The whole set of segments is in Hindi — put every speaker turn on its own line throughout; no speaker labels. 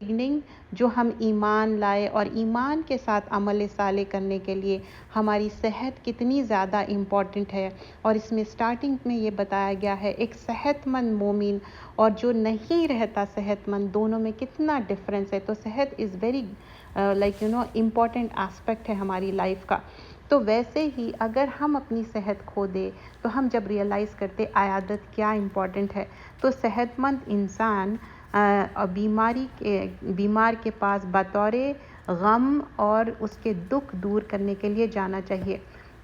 बिगनिंग जो हम ईमान लाए और ईमान के साथ अमल साले करने के लिए हमारी सेहत कितनी ज़्यादा इम्पॉर्टेंट है। और इसमें स्टार्टिंग में ये बताया गया है एक सेहतमंद मोमिन और जो नहीं रहता सेहतमंद, दोनों में कितना डिफरेंस है। तो सेहत इज़ वेरी इम्पॉर्टेंट एस्पेक्ट है हमारी लाइफ का। तो वैसे ही अगर हम अपनी सेहत खो दे तो हम जब रियलाइज़ करते आयादत क्या इम्पॉर्टेंट है, तो सेहतमंद इंसान बीमार के पास बतौर गम और उसके दुख दूर करने के लिए जाना चाहिए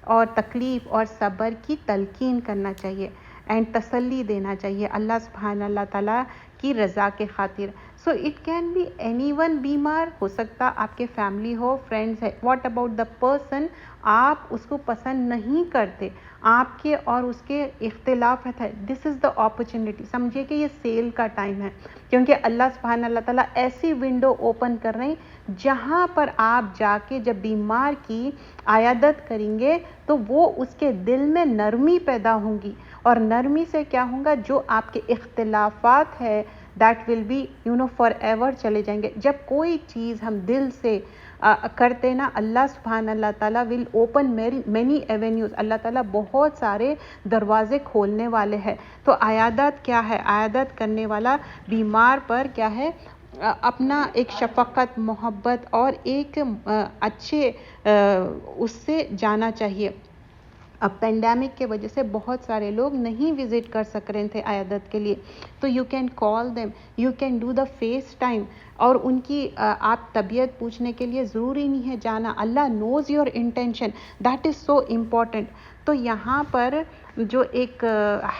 और तकलीफ़ और सब्र की तलकीन करना चाहिए एंड तसल्ली देना चाहिए अल्लाह सुब्हान अल्लाह ताला की रज़ा के खातिर। So it can be anyone, बीमार हो सकता, आपके फैमिली हो, फ्रेंड्स है। व्हाट अबाउट द पर्सन आप उसको पसंद नहीं करते, आपके और उसके इख्तिलाफ है, दिस इज़ द अपॉर्चुनिटी। समझिए कि ये सेल का टाइम है, क्योंकि अल्लाह सुब्हान अल्लाह ताला ऐसी विंडो ओपन कर रहे हैं जहाँ पर आप जाके जब बीमार की आयादत करेंगे तो वो उसके दिल में नरमी पैदा होंगी और नरमी से क्या होगा, जो आपके इख्तिलाफात है that will be for ever चले जाएंगे। जब कोई चीज़ हम दिल से करते ना, अल्लाह सुब्हान अल्लाह ताला विल ओपन मैनी एवेन्यूज़, अल्लाह ताला बहुत सारे दरवाजे खोलने वाले हैं। तो आयादत क्या है, आयादत करने वाला बीमार पर क्या है, अपना एक शफ़क़त, मोहब्बत और एक अच्छे उससे जाना चाहिए। अब पेंडेमिक के वजह से बहुत सारे लोग नहीं विज़िट कर सक रहे थे आयादत के लिए, तो you can call them, you can do the face time और उनकी आप तबीयत पूछने के लिए ज़रूरी नहीं है जाना। Allah knows your intention, that is so important. तो यहाँ पर जो एक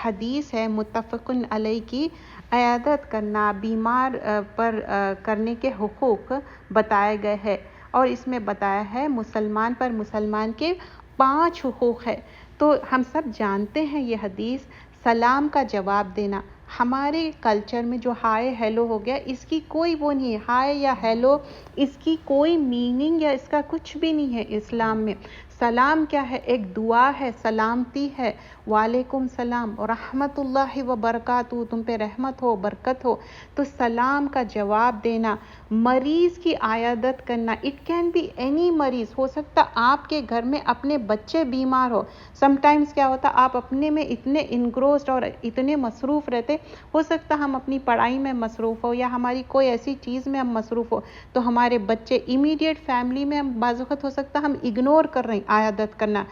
हदीस है मुत्तफ़क़ुन अलैह की, आयादत करना बीमार पर करने के हुकूक बताए गए हैं और इसमें बताया है मुसलमान पर मुसलमान के 5 हुकूक है। तो हम सब जानते हैं ये हदीस। सलाम का जवाब देना, हमारे कल्चर में जो हाय हेलो हो गया, इसकी कोई वो नहीं है, हाय या हेलो इसकी कोई मीनिंग या इसका कुछ भी नहीं है इस्लाम में। सलाम क्या है, एक दुआ है, सलामती है, वालेकुम सलाम और रहमतुल्लाहि व बरकातहू, तुम पे रहमत हो, बरकत हो। तो सलाम का जवाब देना, मरीज़ की आयादत करना, इट कैन बी एनी मरीज़, हो सकता आपके घर में अपने बच्चे बीमार हो। समटाइम्स क्या होता, आप अपने में इतने इनग्रोस्ड और इतने मसरूफ़ रहते, हो सकता हम अपनी पढ़ाई में मसरूफ़ हो या हमारी कोई ऐसी चीज़ में हम मसरूफ़ हो, तो हमारे बच्चे इमीडिएट फैमिली में हम बाज़ वक़्त हो सकता हम इग्नोर कर रहे हैं आयादत करना।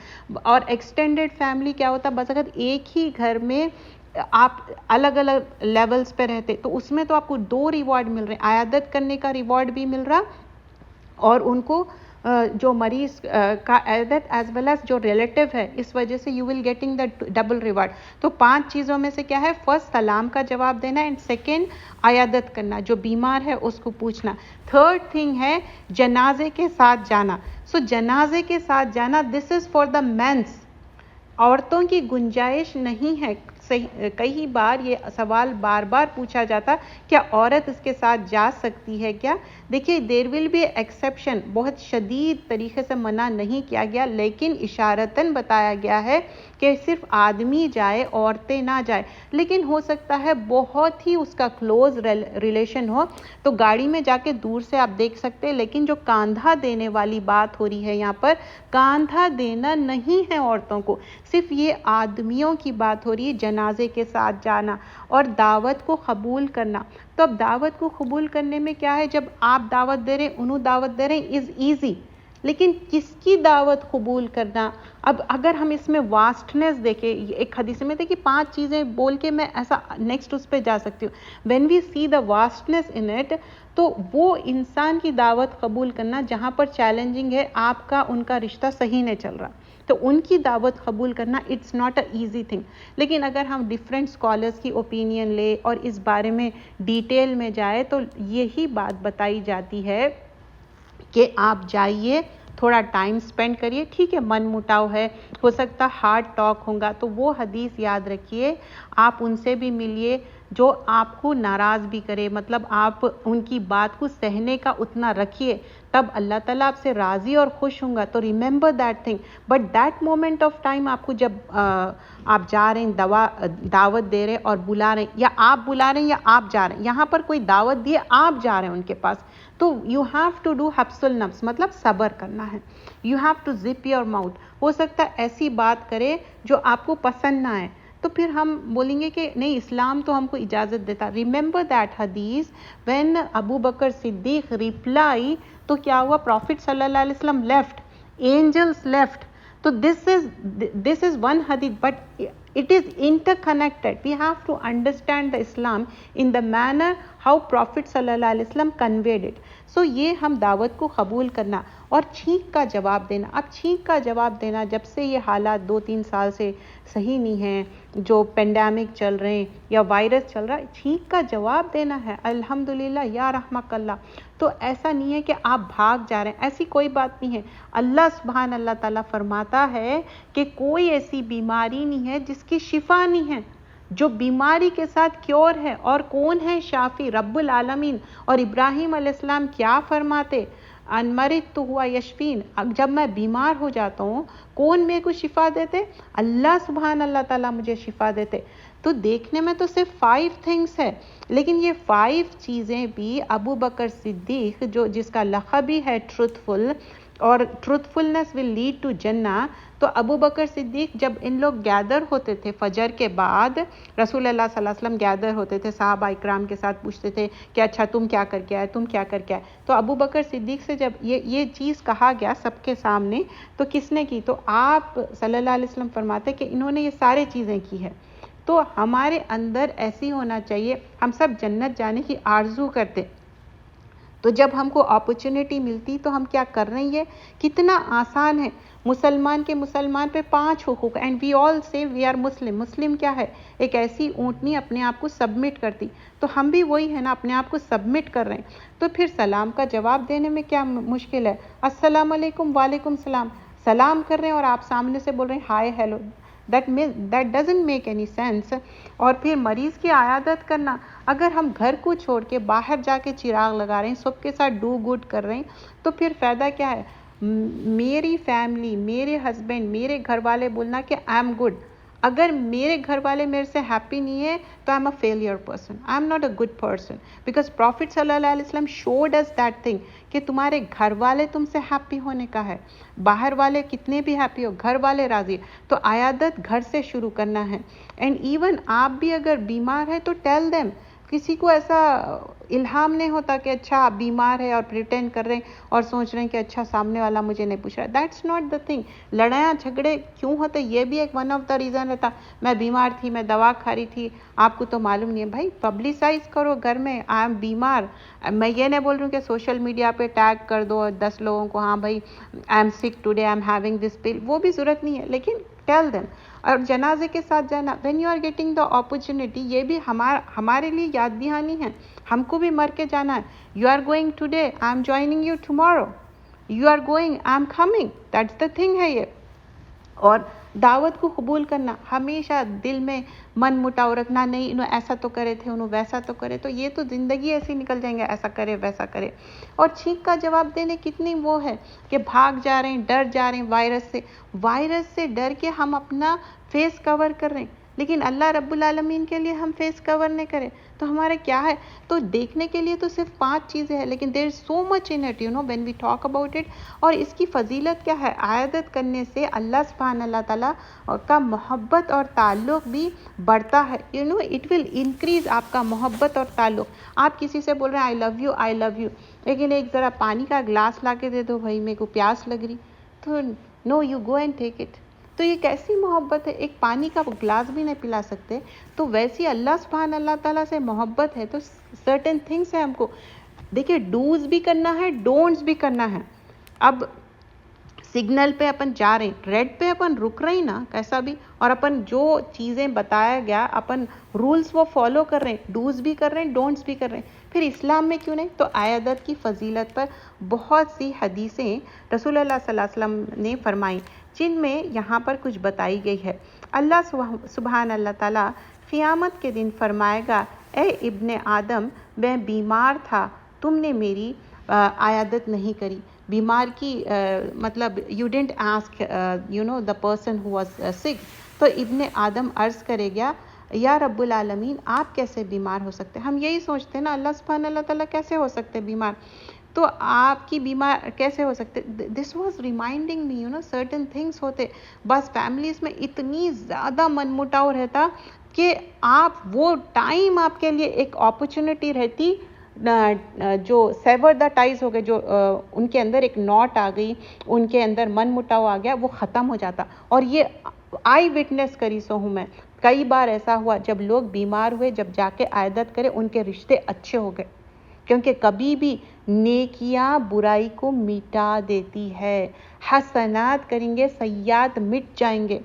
और एक्सटेंडेड फैमिली क्या होता, बस अगर एक ही घर में आप अलग अलग लेवल्स पे रहते तो उसमें तो आपको 2 रिवॉर्ड मिल रहे हैं, आयादत करने का रिवॉर्ड भी मिल रहा और उनको जो मरीज़ का आयादत एज वेल एज जो रिलेटिव है, इस वजह से you will getting the double reward. तो 5 चीज़ों में से क्या है, फर्स्ट सलाम का जवाब देना एंड सेकेंड आयादत करना, जो बीमार है उसको पूछना। थर्ड थिंग है जनाजे के साथ जाना। सो जनाजे के साथ जाना, this is for the men's, औरतों की गुंजाइश नहीं है। सही, कई बार ये सवाल बार बार पूछा जाता, क्या औरत इसके साथ जा सकती है क्या? देखिए, देयर विल बी एक्सेप्शन, बहुत शदीद तरीके से मना नहीं किया गया, लेकिन इशारतन बताया गया है कि सिर्फ आदमी जाए, औरतें ना जाए। लेकिन हो सकता है बहुत ही उसका क्लोज रिलेशन हो, तो गाड़ी में जाके दूर से आप देख सकते हैं। लेकिन जो कांधा देने वाली बात हो रही है यहाँ पर, कांधा देना नहीं है औरतों को, सिर्फ ये आदमियों की बात हो रही है, जनाजे के साथ जाना और दावत को कबूल करना। तो अब दावत को कबूल करने में क्या है, जब आप दावत दे रहे हैं, उन्होंने दावत दे रहे हैं, इज़ ईजी, लेकिन किसकी दावत कबूल करना। अब अगर हम इसमें वास्टनेस देखें, एक हदीस में देखिए 5 चीज़ें बोल के मैं ऐसा नेक्स्ट उस पर जा सकती हूँ। When we see the vastness in it, तो वो इंसान की दावत कबूल करना जहाँ पर चैलेंजिंग है, आपका उनका रिश्ता सही नहीं चल रहा, तो उनकी दावत कबूल करना it's not a easy thing. लेकिन अगर हम डिफरेंट स्कॉलर्स की ओपिनियन ले और इस बारे में डिटेल में जाए, तो यही बात बताई जाती है कि आप जाइए, थोड़ा टाइम स्पेंड करिए। ठीक है, मन मुटाव है, हो सकता हार्ड टॉक होगा, तो वो हदीस याद रखिए, आप उनसे भी मिलिए, जो आपको नाराज़ भी करे, मतलब आप उनकी बात को सहने का उतना रखिए, तब अल्लाह ताला आपसे राज़ी और खुश होगा। तो remember that thing. But that moment of time आपको जब आप जा रहे हैं, दावत दे रहे हैं और बुला रहे हैं, या आप बुला रहे हैं या आप जा रहे हैं, यहाँ पर कोई दावत दिए आप जा रहे हैं उनके पास, तो यू हैव टू डू हब्सुल नफ्स, मतलब सब्र करना है। You have to zip your mouth. हो सकता है ऐसी बात करे जो आपको पसंद ना आए, तो फिर हम बोलेंगे कि नहीं, इस्लाम तो हमको इजाज़त देता। रिमेंबर दैट हदीस, when Abu Bakr Siddiq reply, तो क्या हुआ, प्रॉफिट सल्लल्लाहु अलैहि वसल्लम लेफ्ट, एंजल्स लेफ्ट। तो this is one hadith, but it is interconnected. We have to understand the Islam in the manner how Prophet sallallahu alaihi wasallam conveyed it. So ये हम दावत को कबूल करना और छींक का जवाब देना। अब छींक का जवाब देना, जब से ये हालात 2-3 साल से सही नहीं हैं, जो पेंडेमिक चल रहे हैं या वायरस चल रहा है, छींक का जवाब देना है। अल्हम्दुलिल्लाह या रहमकल्ला। तो ऐसा नहीं है कि आप भाग जा रहे हैं, ऐसी कोई बात नहीं है। अल्लाह ताला फरमाता है कि कोई ऐसी बीमारी नहीं है जिसकी शिफा नहीं है, जो बीमारी के साथ क्योर है। और कौन है शाफी? रब्बुल आलमीन। और इब्राहिम अलैहिस्सलाम क्या फरमाते? अनमरित तो हुआ यशफीन। अब जब मैं बीमार हो जाता हूँ, कौन मेरे को शिफा देते? अल्लाह सुभान अल्लाह ताला मुझे शिफा देते। तो देखने में तो सिर्फ 5 थिंग्स है, लेकिन ये 5 चीज़ें भी अबू बकर सिद्दीक, जो जिसका लक़ब भी है ट्रुथफुल, और ट्रुथफुलनेस विल लीड टू जन्ना। तो अबू बकर सिद्दीक, जब इन लोग गैदर होते थे फजर के बाद, रसूल अल्लाह सल्लल्लाहु अलैहि वसल्लम गैदर होते थे, सहाबा इकराम के साथ पूछते थे कि अच्छा तुम क्या करके आए, तुम क्या करके आए। तो अबू बकर सिद्दीक से जब ये चीज़ कहा गया सबके सामने, तो किसने की? तो आप सल्लल्लाहु अलैहि वसल्लम फरमाते कि इन्होंने ये सारी चीज़ें की है। तो हमारे अंदर ऐसी होना चाहिए, हम सब जन्नत जाने की आरजू करते, तो जब हमको अपॉर्चुनिटी मिलती तो हम क्या कर रहे हैं? कितना आसान है। मुसलमान के मुसलमान पे 5 हुकूक, एंड वी ऑल से वी आर मुस्लिम। मुस्लिम क्या है? एक ऐसी ऊँटनी अपने आप को सबमिट करती, तो हम भी वही है ना, अपने आप को सबमिट कर रहे हैं। तो फिर सलाम का जवाब देने में क्या मुश्किल है? अस्सलाम वालेकुम, वालेकुम सलाम, सलाम कर रहे हैं और आप सामने से बोल रहे हैं hi hello. That doesn't make any sense. और फिर मरीज़ की आयादत करना, अगर हम घर को छोड़ के बाहर जाके चिराग लगा रहे हैं, सबके साथ डू गुड कर रहे हैं, तो फिर फ़ायदा क्या है? मेरी फैमिली, मेरे हस्बैंड, मेरे घर वाले बोलना कि आई एम गुड। अगर मेरे घर वाले मेरे से हैप्पी नहीं है, तो I am a failure person, I am not a good person. Because profit सल्लल्लाहु अलैहि वसल्लम शोड अस दैट थिंग कि तुम्हारे घर वाले तुमसे हैप्पी होने का है। बाहर वाले कितने भी हैप्पी हो, घर वाले राजी। तो आयादत घर से शुरू करना है। एंड इवन आप भी अगर बीमार है तो टेल देम। किसी को ऐसा इल्हाम नहीं होता कि अच्छा आप बीमार है और प्रिटेंड कर रहे हैं और सोच रहे हैं कि अच्छा सामने वाला मुझे नहीं पूछ रहा है। That's not the thing. लड़ाइयाँ झगड़े क्यों होते? ये भी एक वन ऑफ द रीज़न रहता। मैं बीमार थी, मैं दवा खा रही थी, आपको तो मालूम नहीं है। भाई पब्लिसाइज करो घर में, आई एम बीमार। मैं ये नहीं बोल रही हूँ कि सोशल मीडिया पे टैग कर दो 10 लोगों को, हाँ भाई I am sick today, I am having this pill, वो भी ज़रूरत नहीं है, लेकिन टेल देम। और जनाजे के साथ जाना, when you are getting the opportunity, ये भी हमारे लिए याद दहानी है, हमको भी मर के जाना है। You are going today, I am joining you tomorrow, you are going, I am coming, that's the thing है ये। और दावत को कबूल करना, हमेशा दिल में मन मुटाव रखना, नहीं इन्होंने ऐसा तो करे थे, उन्होंने वैसा तो करे, तो ये तो ज़िंदगी ऐसी निकल जाएंगे, ऐसा करे वैसा करे। और छींक का जवाब देने कितनी वो है कि भाग जा रहे हैं, डर जा रहे हैं वायरस से डर के हम अपना फेस कवर कर रहे हैं, लेकिन अल्लाह रब्बुल आलमीन के लिए हम फेस कवर नहीं करें तो हमारे क्या है? तो देखने के लिए तो सिर्फ 5 चीज़ें हैं, लेकिन there is so much in it, you know, when we talk about it. और इसकी फजीलत क्या है? आयादत करने से अल्लाह सुब्हान अल्लाह ताला का मोहब्बत और ताल्लुक़ भी बढ़ता है। You know, it will increase आपका मोहब्बत और ताल्लुक़। आप किसी से बोल रहे हैं आई लव यू, लेकिन एक ज़रा पानी का ग्लास ला के दे दो, भाई मेरे को प्यास लग रही, तो no, you go and take it. तो ये कैसी मोहब्बत है? एक पानी का गिलास भी नहीं पिला सकते। तो वैसी अल्लाह सुब्हान अल्लाह ताला से मोहब्बत है, तो सर्टेन थिंग्स है हमको, देखिए, डूज भी करना है, डोंट्स भी करना है। अब सिग्नल पे अपन जा रहे हैं, रेड पे अपन रुक रहे हैं ना, कैसा भी, और अपन जो चीज़ें बताया गया, अपन रूल्स वो फॉलो कर रहे हैं, डूज भी कर रहे हैं, डोंट्स भी कर रहे हैं, फिर इस्लाम में क्यों नहीं? तो आयादत की फजीलत पर बहुत सी हदीसें रसूलुल्लाह सल्लल्लाहु अलैहि वसल्लम ने फरमाई, जिनमें यहाँ पर कुछ बताई गई है। अल्लाह सुभान अल्लाह ताला क़ियामत के दिन फरमाएगा, ए इब्ने आदम, मैं बीमार था, तुमने मेरी आयादत नहीं करी। बीमार की मतलब you didn't ask the person who was sick. तो इब्ने आदम अर्ज़ करेगा, या रब्बुल आलमीन, आप कैसे बीमार हो सकते हैं? हम यही सोचते हैं ना, अल्लाह सुब्हान अल्लाह ताला कैसे हो सकते बीमार, तो आपकी बीमार कैसे हो सकते? This was reminding me certain things होते। बस फैमिलीज में इतनी ज़्यादा मनमुटाव रहता कि आप वो टाइम आपके लिए एक अपॉर्चुनिटी रहती, जो सेवर द टाइज हो गए, जो उनके अंदर एक नॉट आ गई, उनके अंदर मनमुटाव आ गया, वो ख़त्म हो जाता। और ये आई विटनेस करी सो हूँ मैं। कई बार ऐसा हुआ जब लोग बीमार हुए, जब जाके आयदत करे, उनके रिश्ते अच्छे हो गए। क्योंकि कभी भी नेकियां बुराई को मिटा देती है। हसनात करेंगे, सय्यात मिट जाएंगे।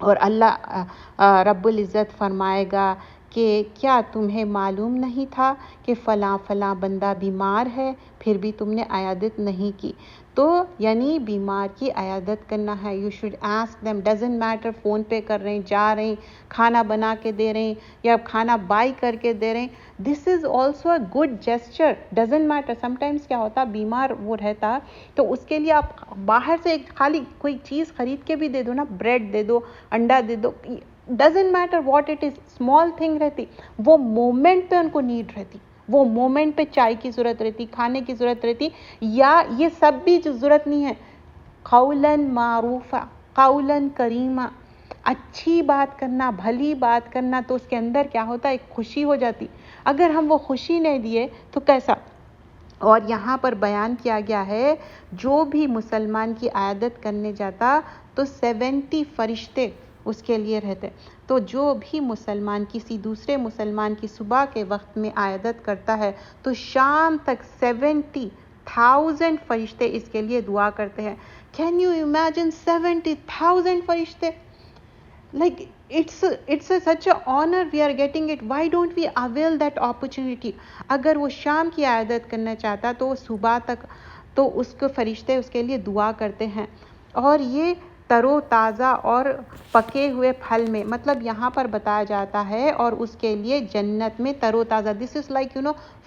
और अल्लाह रब्बुल इज़्ज़त फरमाएगा कि क्या तुम्हें मालूम नहीं था कि फ़लाँ फ़लाँ बंदा बीमार है, फिर भी तुमने आयादत नहीं की। तो यानी बीमार की आयादत करना है। You should ask them, doesn't matter phone पे कर रहे हैं, जा रहे हैं, खाना बना के दे रहे हैं या खाना बाय करके दे रहे हैं, this is also a good gesture. Doesn't matter, sometimes क्या होता, बीमार वो रहता तो उसके लिए आप बाहर से खाली कोई चीज़ खरीद के भी दे दो ना, ब्रेड दे दो, अंडा दे दो, doesn't matter what it is, small thing रहती, वो मोमेंट पे उनको नीड रहती, वो मोमेंट पे चाय की ज़रूरत रहती, खाने की ज़रूरत रहती, या ये सब भी जो ज़रूरत नहीं है। कौलन मारूफा, कौलन करीमा, अच्छी बात करना, भली बात करना, तो उसके अंदर क्या होता है, एक खुशी हो जाती। अगर हम वो खुशी नहीं दिए तो कैसा? और यहाँ पर बयान किया गया है, जो भी मुसलमान की आयादत करने जाता तो 70 फरिश्ते उसके लिए रहते। तो जो भी मुसलमान किसी दूसरे मुसलमान की सुबह के वक्त में आयादत करता है तो शाम तक 70,000 फरिश्ते इसके लिए दुआ करते हैं। कैन यू इमेजिन 70,000 फरिश्ते? Like it's such a honor we are getting it. Why don't we avail that opportunity? अगर वो शाम की आयदत करना चाहता तो सुबह तक तो उसको फरिश्ते उसके लिए दुआ करते हैं। और ये तरो ताज़ा और पके हुए फल में, मतलब यहाँ पर बताया जाता है, और उसके लिए जन्नत में तरो ताज़ा, this is like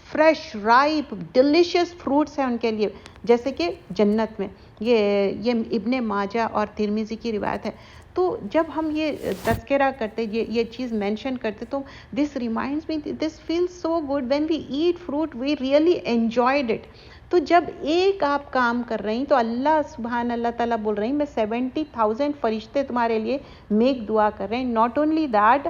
fresh ripe delicious fruits हैं उनके लिए, जैसे कि जन्नत में। ये इब्ने माजा और तिरमिज़ी की रिवायत है। तो जब हम ये तज़किरा करते, ये चीज़ मेंशन करते, तो this reminds me, this feels so good when we eat fruit, we really enjoyed it. तो जब एक आप काम कर रही तो अल्लाह सुभान अल्लाह ताला बोल रही, मैं 70,000 फरिश्ते तुम्हारे लिए मेक दुआ कर रहे हैं। नॉट ओनली दैट,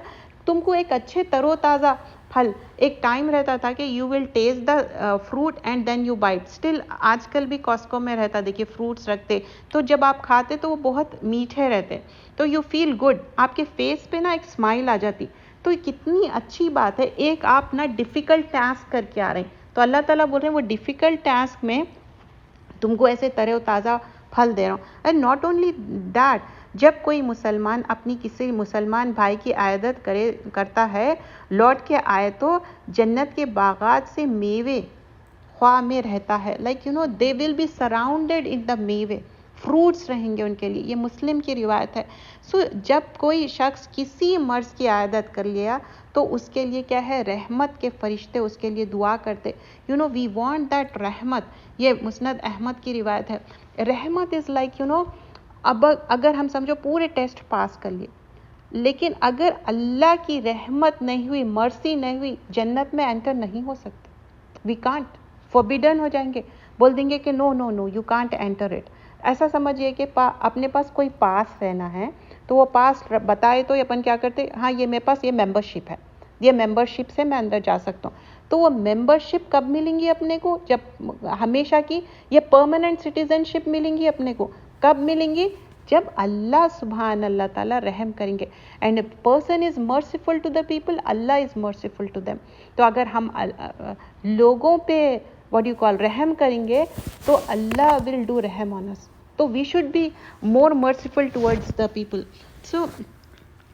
तुमको एक अच्छे तरोताज़ा फल, एक टाइम रहता था कि you will taste the fruit and then you bite. Still आजकल भी कॉस्को में रहता, देखिए फ्रूट्स रखते, तो जब आप खाते तो वो बहुत मीठे रहते, तो यू फील गुड, आपके फेस पे ना एक स्माइल आ जाती। तो कितनी अच्छी बात है, एक आप ना डिफ़िकल्ट टास्क करके आ रहे हैं, तो अल्लाह ताला बोल रहे हैं वो डिफ़िकल्ट टास्क में तुमको ऐसे तरोताज़ा फल दे रहा हूँ। एंड नॉट ओनली दैट, जब कोई मुसलमान अपनी किसी मुसलमान भाई की आयादत करता है, लौट के आए तो जन्नत के बागात से मेवे ख्वाह में रहता है। Like they will be surrounded in the मेवे, फ्रूट्स रहेंगे उनके लिए। ये मुस्लिम की रिवायत है। सो जब कोई शख्स किसी मर्ज़ की आयादत कर लिया तो उसके लिए क्या है, रहमत के फरिश्ते उसके लिए दुआ करते। वी वांट दैट रहमत। ये मुस्नद अहमद की रिवायत है। रहमत इज़ लाइक अब अगर हम समझो पूरे टेस्ट पास कर लिए, लेकिन अगर अल्लाह की रहमत नहीं हुई, मर्सी नहीं हुई, जन्नत में एंटर नहीं हो सकते। वी कांट, फॉरबिडन हो जाएंगे, बोल देंगे कि no no no, you can't enter it. ऐसा समझिए कि अपने पास कोई पास रहना है, तो वो पास बताए तो अपन क्या करते, हाँ ये मेरे पास ये मेंबरशिप है, ये मेंबरशिप से मैं अंदर जा सकता हूँ। तो वो मेंबरशिप कब मिलेंगी अपने को, जब हमेशा की ये परमानेंट सिटीजनशिप मिलेंगी अपने को, कब मिलेंगी, जब अल्लाह सुभान अल्लाह ताला रहम करेंगे। And person is merciful to the people, अल्लाह इज़ मर्सीफुल टू देम। तो अगर हम लोगों पे व्हाट यू कॉल रहम करेंगे तो अल्लाह विल डू रहम ऑन अस। तो we should be more merciful towards the people. So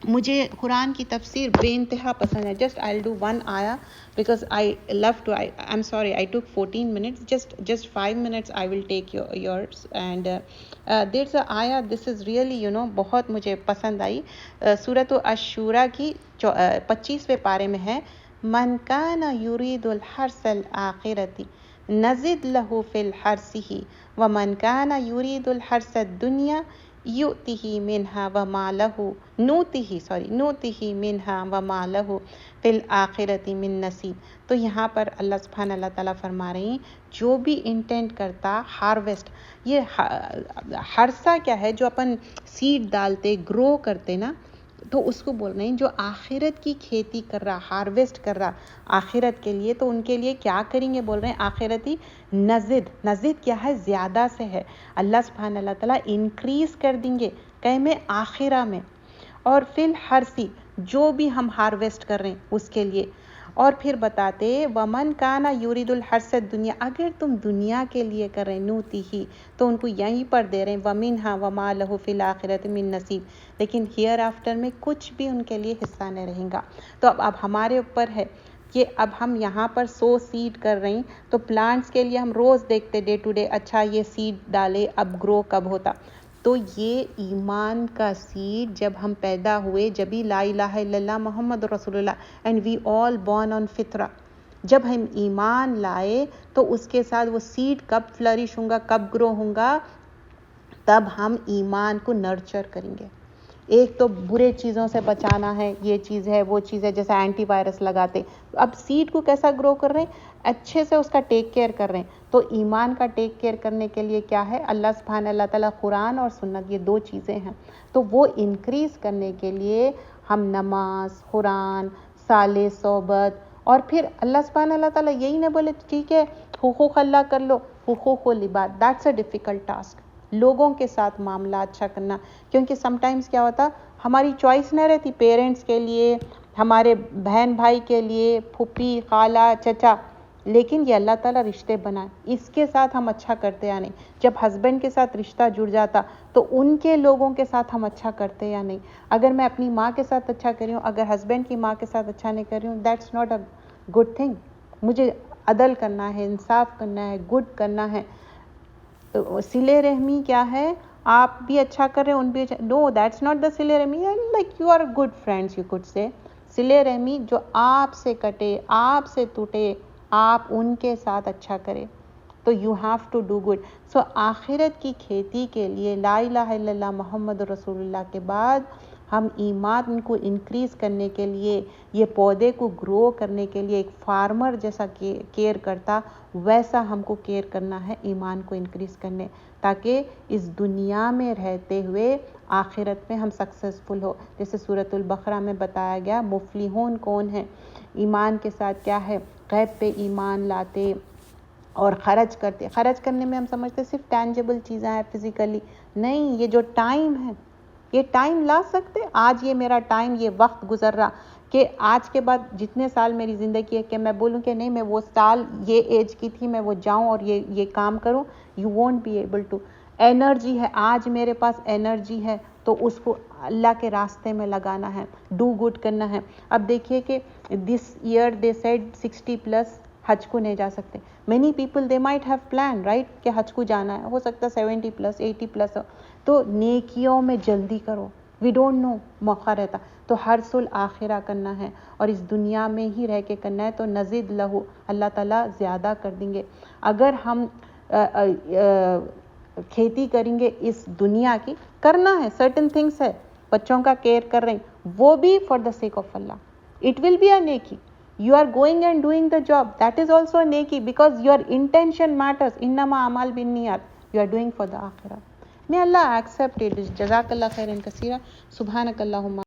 मुझे कुरान की तफसीर बेइंतहा पसंद है। Just I will do one आया because I love to, I am sorry I took 14 minutes, just 5 minutes I will take yours. And there a आया, दिस इज़ रियली बहुत मुझे पसंद आई। सूरत अश-शूरा की 25वें पारे में है, मन काना युरीदुल हर्सल आखिरती नजिद लहू फिल हर्सिही व मन काना युरीदुल हर्सद दुनिया युतिही मिन्हा व मालहू नूतिही मिन्हा व मालहू फिल आखिरती मिन नसीब। तो यहाँ पर अल्लाह सुब्हानहू अल्लाह ताला फरमा रहे हैं, जो भी इंटेंट करता हार्वेस्ट, ये हर्सा क्या है, जो अपन सीड डालते ग्रो करते ना, तो उसको बोल रहे हैं जो आखिरत की खेती कर रहा, हार्वेस्ट कर रहा आखिरत के लिए, तो उनके लिए क्या करेंगे, बोल रहे हैं आखिरती नजिद क्या है, ज़्यादा से है। अल्लाह सुब्हानहू अल्लाह ताला इंक्रीज़ कर देंगे कै में, आखिरा में। और फिल हर्सी, जो भी हम हार्वेस्ट कर रहे हैं उसके लिए। और फिर बताते वमन काना यूरिदुल हर्सद दुनिया, अगर तुम दुनिया के लिए कर रहे नूती ही, तो उनको यहीं पर दे रहे हैं वमिन हा वमा लहू फिल आखिरत मिन नसीब, लेकिन हियर आफ्टर में कुछ भी उनके लिए हिस्सा नहीं रहेगा। तो अब हमारे ऊपर है कि अब हम यहाँ पर सीड कर रहे हैं, तो प्लांट्स के लिए हम रोज़ देखते डे टू डे, अच्छा ये सीड डाले, अब ग्रो कब होता। तो ये ईमान का सीड जब हम पैदा हुए, जब भी ला इलाहा इल्लल्लाह मोहम्मद रसूलुल्लाह and we all born on फितरा, जब हम ईमान लाए तो उसके साथ वो सीड कब फ्लरिश होगा, कब ग्रो होगा, तब हम ईमान को नर्चर करेंगे। एक तो बुरे चीज़ों से बचाना है, ये चीज़ है वो चीज़ है, जैसे एंटीवायरस लगाते, अब सीड को कैसा ग्रो कर रहे हैं, अच्छे से उसका टेक केयर कर रहे हैं। तो ईमान का टेक केयर करने के लिए क्या है, अल्लाह सुब्हान अल्लाह ताला कुरान और सुन्नत, ये दो चीज़ें हैं। तो वो इंक्रीज़ करने के लिए हम नमाज, कुरान, साले सोबत, और फिर अल्लाह सुब्हान अल्लाह ताला यही ना बोले ठीक है हुकूक अल्लाह कर लो, हुकूक लिबाद, दैट्स अ डिफ़िकल्ट टास्क, लोगों के साथ मामला अच्छा करना। क्योंकि समटाइम्स क्या होता, हमारी चॉइस नहीं रहती, पेरेंट्स के लिए, हमारे बहन भाई के लिए, फूफी खाला चचा, लेकिन ये अल्लाह ताला रिश्ते बनाए, इसके साथ हम अच्छा करते या नहीं। जब हस्बैंड के साथ रिश्ता जुड़ जाता तो उनके लोगों के साथ हम अच्छा करते या नहीं। अगर मैं अपनी माँ के साथ अच्छा कर रही हूँ, अगर हस्बैंड की माँ के साथ अच्छा नहीं कर रही हूँ, that's not a good thing. मुझे अदल करना है, इंसाफ करना है, गुड करना है। सिले रहमी क्या है, आप भी अच्छा कर रहे हैं, उन भी अच्छा, नो दैट्स नॉट द सिले रहमी, like you are good friends, you could say. सिले रहमी जो आपसे कटे, आपसे टूटे, आप उनके साथ अच्छा करें, तो you have to do good. So आखिरत की खेती के लिए ला इलाहा इल्लल्लाह मोहम्मद रसूलुल्लाह के बाद हम ईमान को इंक्रीज़ करने के लिए, ये पौधे को ग्रो करने के लिए एक फार्मर जैसा केयर करता, वैसा हमको केयर करना है ईमान को इंक्रीज़ करने, ताकि इस दुनिया में रहते हुए आखिरत में हम सक्सेसफुल हो। जैसे सूरतुल बकरा में बताया गया, मुफलिहून कौन है, ईमान के साथ क्या है, गैब पे ईमान लाते और ख़र्च करते। ख़र्च करने में हम समझते सिर्फ टेंजिबल चीज़ें हैं, फिज़िकली नहीं, ये जो टाइम है, ये टाइम ला सकते। आज ये मेरा टाइम, ये वक्त गुजर रहा कि आज के बाद जितने साल मेरी ज़िंदगी है, कि मैं बोलूँ कि नहीं मैं वो साल ये एज की थी, मैं वो जाऊँ और ये काम करूँ, you won't be able to. Energy है, आज मेरे पास एनर्जी है, तो उसको अल्लाह के रास्ते में लगाना है, डू गुड करना है। अब देखिए कि दिस ईयर दे सेड 60+ हज को नहीं जा सकते। Many people they might have plan right कि हज को जाना है, हो सकता है 70+ 80+ हो, तो नेकियों में जल्दी करो, वी डोंट नो मौका रहता। तो हर्सुल आखिरा करना है और इस दुनिया में ही रह के करना है, तो नज़ीद लहू, अल्लाह ताला ज़्यादा कर देंगे। अगर हम खेती करेंगे इस दुनिया की, करना है सर्टेन थिंग्स है, बच्चों का केयर कर रहे हैं, वो भी for the sake of Allah, it will be a नेकी। You are going and doing the job, that is also a neki, because your intention matters. Innama amal bin niyat, you are doing for the akhirah. May Allah accept it. Jazakallah khairan kaseera. Subhanakallahumma